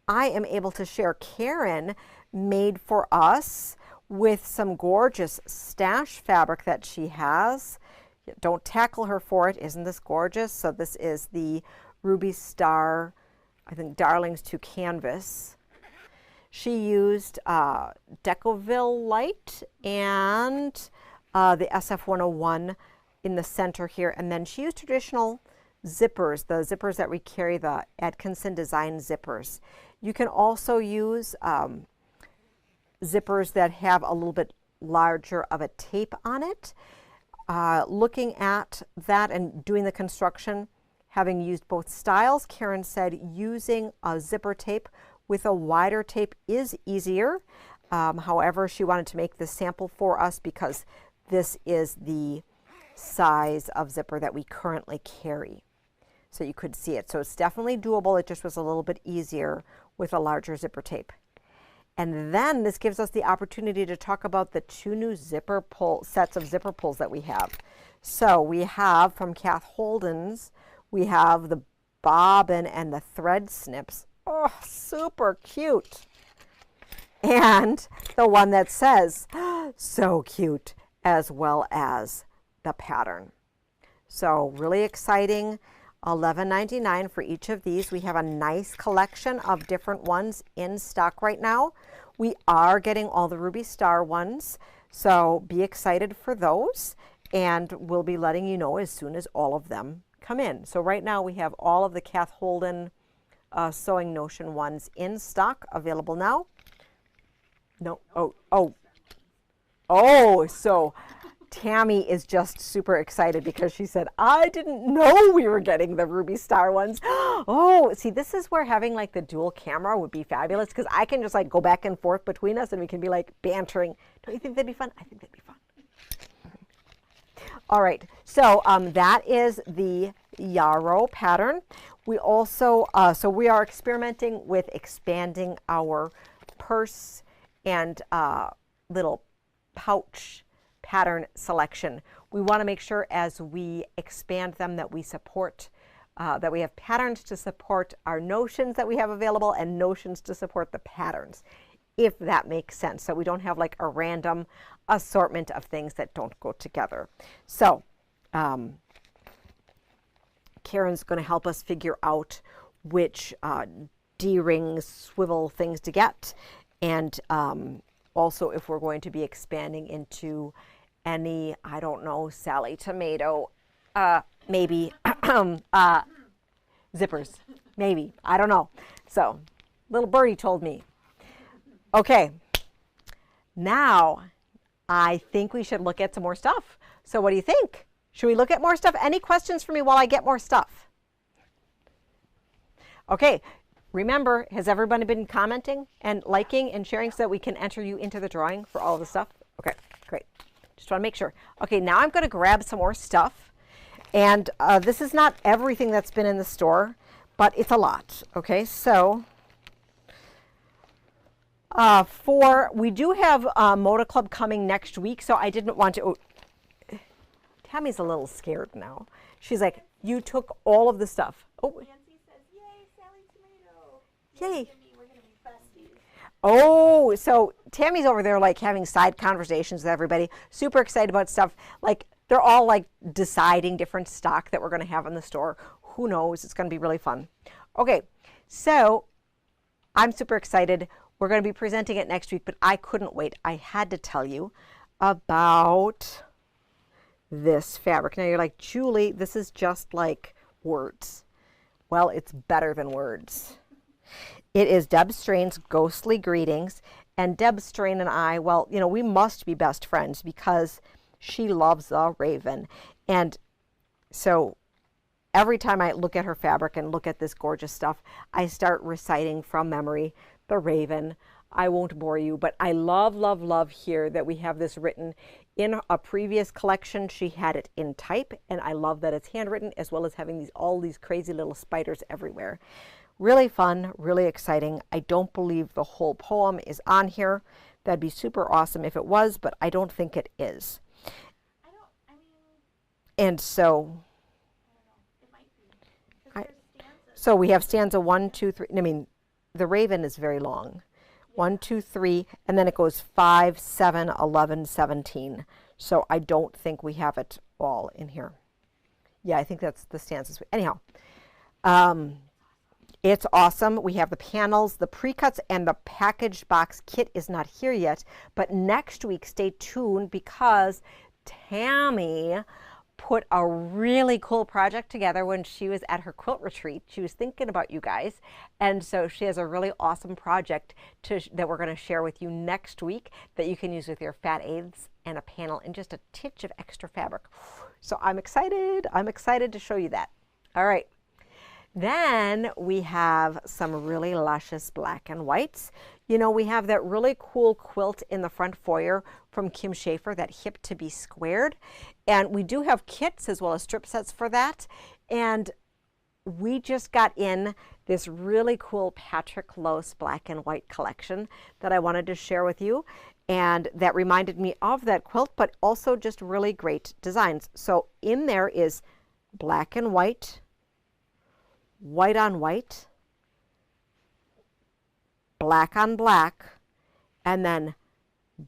I am able to share Karen made for us with some gorgeous stash fabric that she has. Don't tackle her for it. Isn't this gorgeous? So this is the Ruby Star, I think, Darlings to Canvas. She used Decoville Light and the SF101 in the center here. And then she used traditional zippers, the zippers that we carry, the Atkinson design zippers. You can also use zippers that have a little bit larger of a tape on it. Looking at that and doing the construction, having used both styles, Karen said using a zipper tape with a wider tape is easier. However, she wanted to make this sample for us because this is the size of zipper that we currently carry. So you could see it. So it's definitely doable. It just was a little bit easier with a larger zipper tape. And then this gives us the opportunity to talk about the 2 new zipper pull sets of zipper pulls that we have. So we have from Kath Holden's, we have the bobbin and the thread snips. Oh, super cute. And the one that says, so cute, as well as the pattern. So really exciting. $11.99 for each of these. We have a nice collection of different ones in stock right now. We are getting all the Ruby Star ones, so be excited for those, and we'll be letting you know as soon as all of them come in. So right now we have all of the Kath Holden Sewing Notion ones in stock, available now. No, so Tammy is just super excited because she said, I didn't know we were getting the Ruby Star ones. Oh, see, this is where having like the dual camera would be fabulous, because I can just like go back and forth between us and we can be like bantering. Don't you think that'd be fun? I think that'd be fun. All right, so that is the Yarrow pattern. We also, so we are experimenting with expanding our purse and little pouch pattern selection. We want to make sure as we expand them that we support, that we have patterns to support our notions that we have available and notions to support the patterns, if that makes sense. So we don't have like a random assortment of things that don't go together. So Karen's going to help us figure out which D-ring swivel things to get, and also if we're going to be expanding into any, I don't know, Sally Tomato, maybe zippers, maybe, I don't know. So little birdie told me. Okay, now I think we should look at some more stuff. So what do you think? Should we look at more stuff? Any questions for me while I get more stuff? Okay, remember, has everybody been commenting and liking and sharing so that we can enter you into the drawing for all of the stuff? Okay, great. Just want to make sure. Okay, now I'm going to grab some more stuff. And this is not everything that's been in the store, but it's a lot. Okay, so we do have Moda Club coming next week, so I didn't want to. Oh, Tammy's a little scared now. She's like, you took all of the stuff. Oh. Nancy says, yay, Sally Yay. Timmy, we're going to be besties. Oh, so Tammy's over there like having side conversations with everybody. Super excited about stuff. Like they're all like deciding different stock that we're going to have in the store. Who knows? It's going to be really fun. Okay, so I'm super excited. We're going to be presenting it next week, but I couldn't wait. I had to tell you about this fabric. Now you're like, Julie, this is just like words. Well, it's better than words. It is Deb Strain's Ghostly Greetings. And Deb Strain and I, well, you know, we must be best friends because she loves the Raven. And so every time I look at her fabric and look at this gorgeous stuff, I start reciting from memory the Raven. I won't bore you, but I love, love, love here that we have this written. In a previous collection, she had it in type, and I love that it's handwritten, as well as having all these crazy little spiders everywhere. Really fun, really exciting. I don't believe the whole poem is on here. That'd be super awesome if it was, but I don't think it is. And so, It might be. 'Cause there's stanzas. so we have stanza 1, 2, 3. I mean, the Raven is very long. 1, 2, 3, and then it goes 5, 7, 11, 17. So I don't think we have it all in here. Yeah, I think that's the stanzas. Anyhow, it's awesome. We have the panels, the pre-cuts, and the packaged box kit is not here yet. But next week, stay tuned because Tammy put a really cool project together when she was at her quilt retreat. She was thinking about you guys. And so she has a really awesome project that we're going to share with you next week that you can use with your fat aids and a panel and just a titch of extra fabric. So I'm excited. I'm excited to show you that. All right. Then we have some really luscious black and whites. You know, we have that really cool quilt in the front foyer from Kim Schaefer, that hip to be squared. And we do have kits as well as strip sets for that. And we just got in this really cool Patrick Lose black and white collection that I wanted to share with you. And that reminded me of that quilt, but also just really great designs. So in there is black and white, white on white, black on black, and then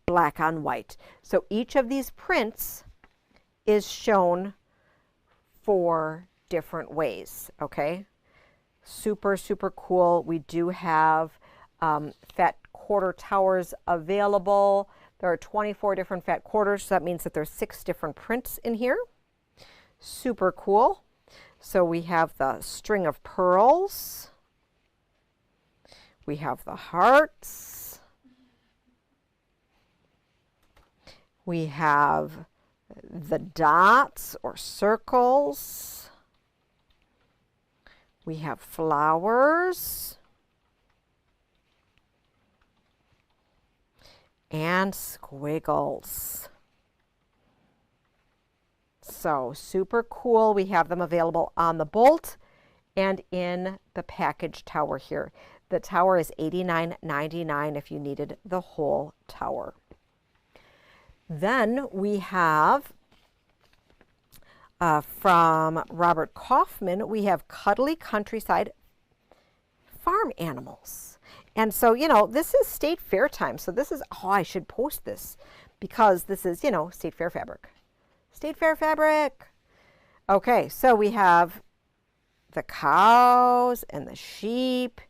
black on white. So each of these prints is shown 4 different ways, okay? Super, super cool. We do have fat quarter towers available. There are 24 different fat quarters, so that means that there's 6 different prints in here. Super cool. So we have the string of pearls. We have the hearts. We have the dots or circles. We have flowers. And squiggles. So super cool. We have them available on the bolt and in the package tower here. The tower is $89.99 if you needed the whole tower. Then we have from Robert Kaufman, we have Cuddly Countryside Farm Animals. And so, you know, this is State Fair time. So this is, oh, I should post this because this is, you know, State Fair fabric. State Fair fabric. Okay, so we have the cows and the sheep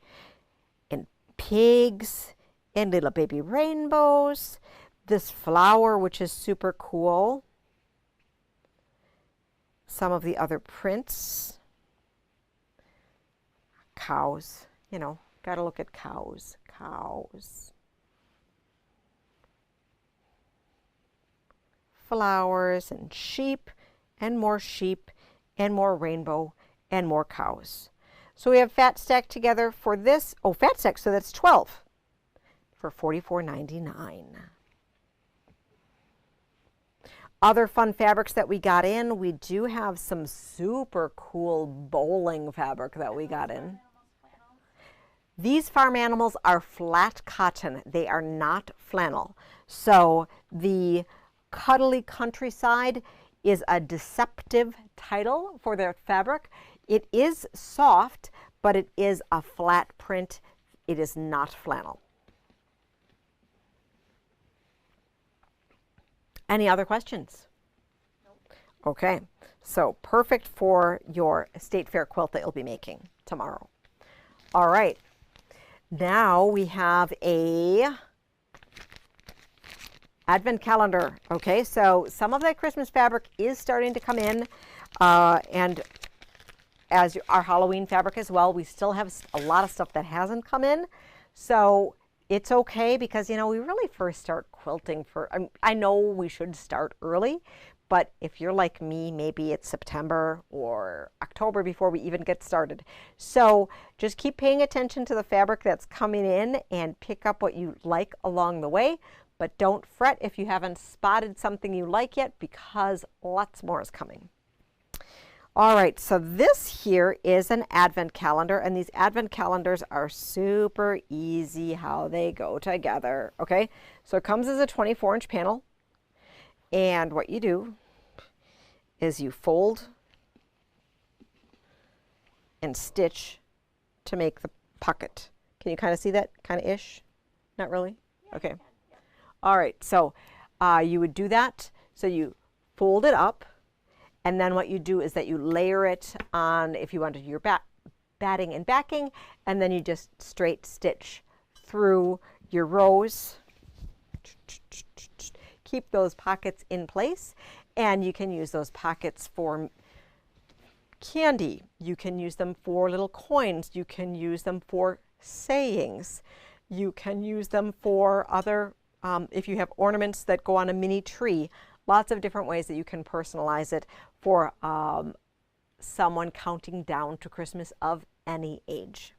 and pigs and little baby rainbows. This flower, which is super cool. Some of the other prints. Cows, you know, gotta look at cows. Cows. Flowers and sheep and more rainbow and more cows. So we have fat stacked together for this. Oh, fat stack, so that's 12 for $44.99. Other fun fabrics that we got in, we do have some super cool bowling fabric that we got in. These farm animals are flat cotton. They are not flannel. So the Cuddly Countryside is a deceptive title for their fabric. It is soft, but it is a flat print it is not flannel. Any other questions? Nope. Okay, so perfect for your state fair quilt that you'll be making tomorrow. All right, now we have a advent calendar. Okay, so some of that Christmas fabric is starting to come in, and as our Halloween fabric as well, we still have a lot of stuff that hasn't come in. So it's okay because, you know, we really first start quilting I know we should start early, but if you're like me, maybe it's September or October before we even get started. So just keep paying attention to the fabric that's coming in and pick up what you like along the way. But don't fret if you haven't spotted something you like yet, because lots more is coming. All right, so this here is an advent calendar, and these advent calendars are super easy how they go together, okay? So it comes as a 24-inch panel, and what you do is you fold and stitch to make the pocket. Can you kind of see that, kind of ish? Not really? Okay. All right, so you would do that. So you fold it up, and then what you do is that you layer it on, if you want to do your batting and backing, and then you just straight stitch through your rows. Keep those pockets in place, and you can use those pockets for candy. You can use them for little coins. You can use them for sayings. You can use them for other, if you have ornaments that go on a mini tree, lots of different ways that you can personalize it for someone counting down to Christmas of any age.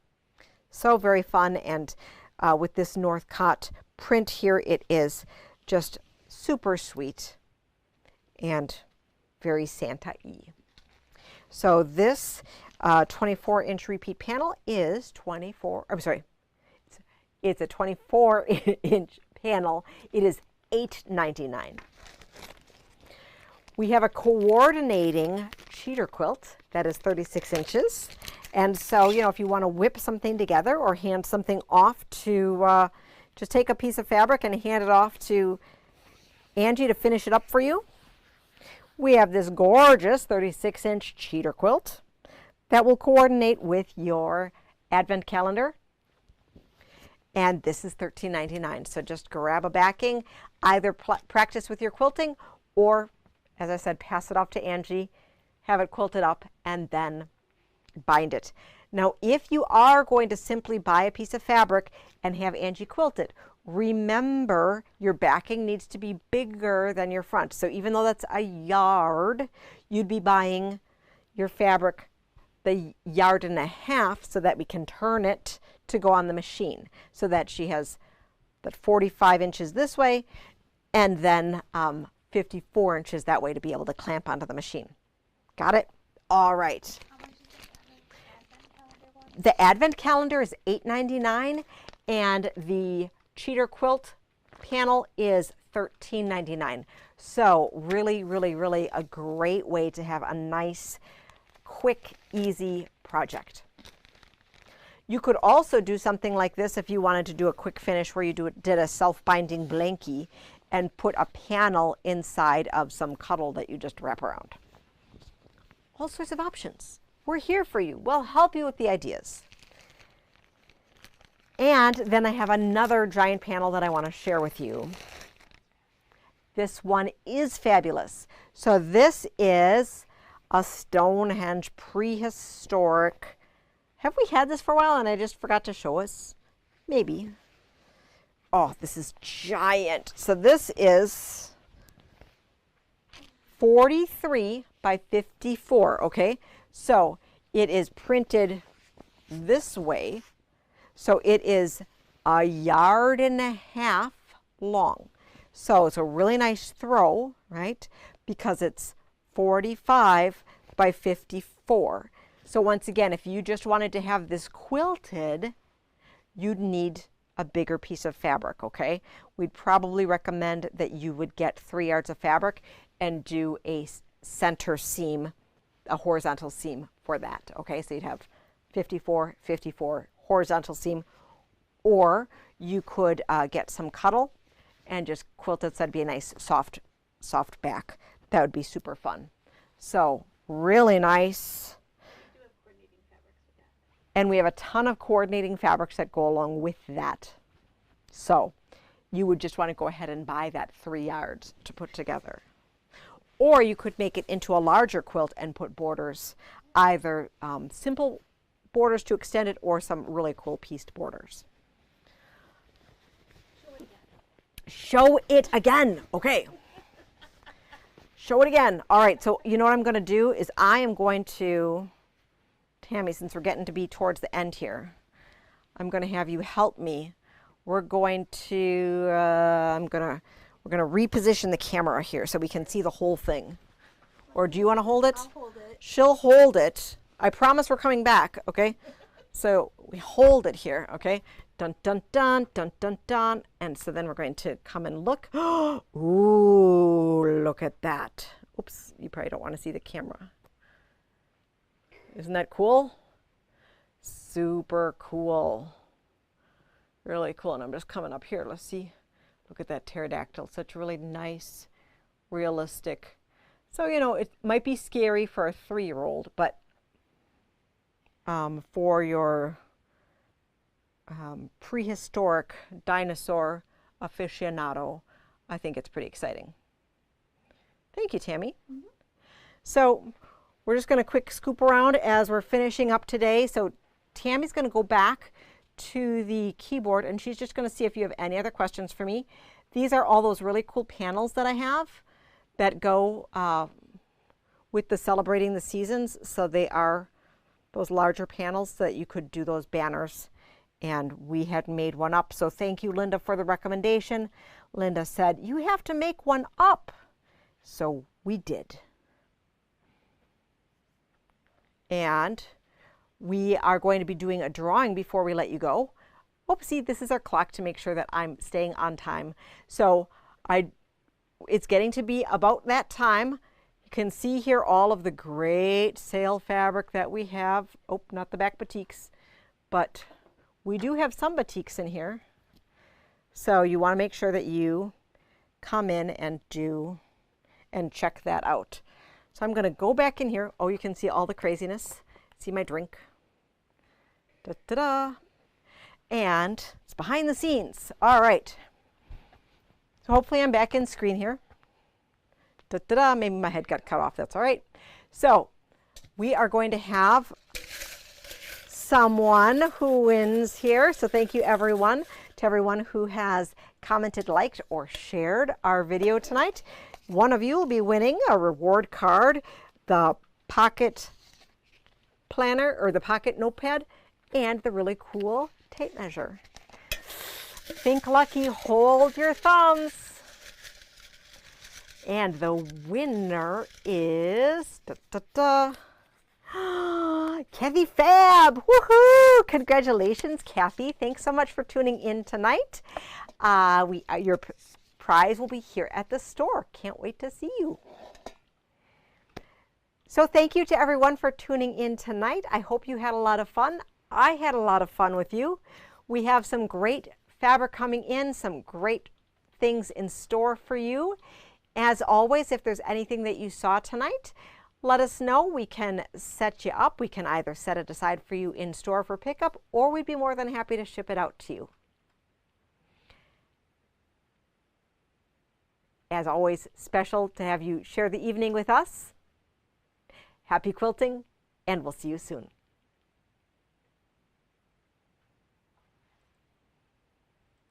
So very fun, and with this Northcott print here, it is just super sweet and very Santa-y. So this 24-inch repeat panel is it's a 24-inch panel. It is $8.99. We have a coordinating cheater quilt that is 36 inches. And so, you know, if you want to whip something together or hand something off to, just take a piece of fabric and hand it off to Angie to finish it up for you. We have this gorgeous 36-inch cheater quilt that will coordinate with your advent calendar. And this is $13.99. So just grab a backing, either practice with your quilting, or, as I said, pass it off to Angie, have it quilted up, and then bind it. Now, if you are going to simply buy a piece of fabric and have Angie quilt it, remember your backing needs to be bigger than your front. So even though that's a yard, you'd be buying your fabric the 1.5 yards so that we can turn it to go on the machine, so that she has that 45 inches this way and then 54 inches that way to be able to clamp onto the machine. Got it? All right. The advent calendar is $8.99, and the cheater quilt panel is $13.99. So really, really, really a great way to have a nice, quick, easy project. You could also do something like this if you wanted to do a quick finish where you did a self-binding blankie and put a panel inside of some cuddle that you just wrap around. All sorts of options. We're here for you. We'll help you with the ideas. And then I have another giant panel that I want to share with you. This one is fabulous. So this is a Stonehenge Prehistoric. Have we had this for a while and I just forgot to show us? Maybe. Oh, this is giant. So this is 43 by 54, okay? So it is printed this way. So it is 1.5 yards long. So it's a really nice throw, right? Because it's 45 by 54. So once again, if you just wanted to have this quilted, you'd need a bigger piece of fabric, okay? We'd probably recommend that you would get 3 yards of fabric and do a center seam, a horizontal seam for that, okay? So you'd have 54, 54, horizontal seam, Or you could get some Cuddly and just quilt it so it'd be a nice soft back. That would be super fun. So really nice. We do have coordinating fabrics with that. And we have a ton of coordinating fabrics that go along with that. So you would just want to go ahead and buy that 3 yards to put together. Or you could make it into a larger quilt and put borders, either simple borders to extend it or some really cool pieced borders. Show it again. Okay. Show it again. All right, so you know what I'm going to do is I am going to, Tammy, since we're getting to be towards the end here, I'm going to have you help me. We're going to, we're going to reposition the camera here so we can see the whole thing. Or do you want to hold it? I'll hold it. She'll hold it. I promise we're coming back, okay? So we hold it here, okay? Dun, dun, dun, dun, dun, dun. And so then we're going to come and look. Ooh, look at that. Oops, you probably don't want to see the camera. Isn't that cool? Super cool. Really cool. And I'm just coming up here. Let's see. Look at that pterodactyl. Such a really nice, realistic. So, you know, it might be scary for a 3-year-old, but for your prehistoric dinosaur aficionado, I think it's pretty exciting. Thank you, Tammy. Mm-hmm. So we're just going to quick scoop around as we're finishing up today. So Tammy's going to go back to the keyboard and she's just going to see if you have any other questions for me. These are all those really cool panels that I have that go with the Celebrating the Seasons. So they are those larger panels so that you could do those banners. And we had made one up. So thank you, Linda, for the recommendation. Linda said, you have to make one up. So we did. And we are going to be doing a drawing before we let you go. Oopsie, this is our clock to make sure that I'm staying on time. So it's getting to be about that time. You can see here all of the great sale fabric that we have. Oh, not the back batiks, but we do have some batiks in here. So you want to make sure that you come in and check that out. So I'm going to go back in here. Oh, you can see all the craziness. See my drink. Da-da-da. And it's behind the scenes. All right. So hopefully I'm back in screen here. Da-da-da. Maybe my head got cut off. That's all right. So we are going to have someone who wins here. So thank you everyone, to everyone who has commented, liked, or shared our video tonight. One of you will be winning a reward card, the pocket planner or the pocket notepad, and the really cool tape measure. Think lucky, hold your thumbs. And the winner is Kathy Fab. Woohoo! Congratulations, Kathy. Thanks so much for tuning in tonight. Your prize will be here at the store. Can't wait to see you. So thank you to everyone for tuning in tonight. I hope you had a lot of fun. I had a lot of fun with you. We have some great fabric coming in, some great things in store for you. As always, if there's anything that you saw tonight, let us know. We can set you up. We can either set it aside for you in store for pickup, or we'd be more than happy to ship it out to you. As always, special to have you share the evening with us. Happy quilting, and we'll see you soon.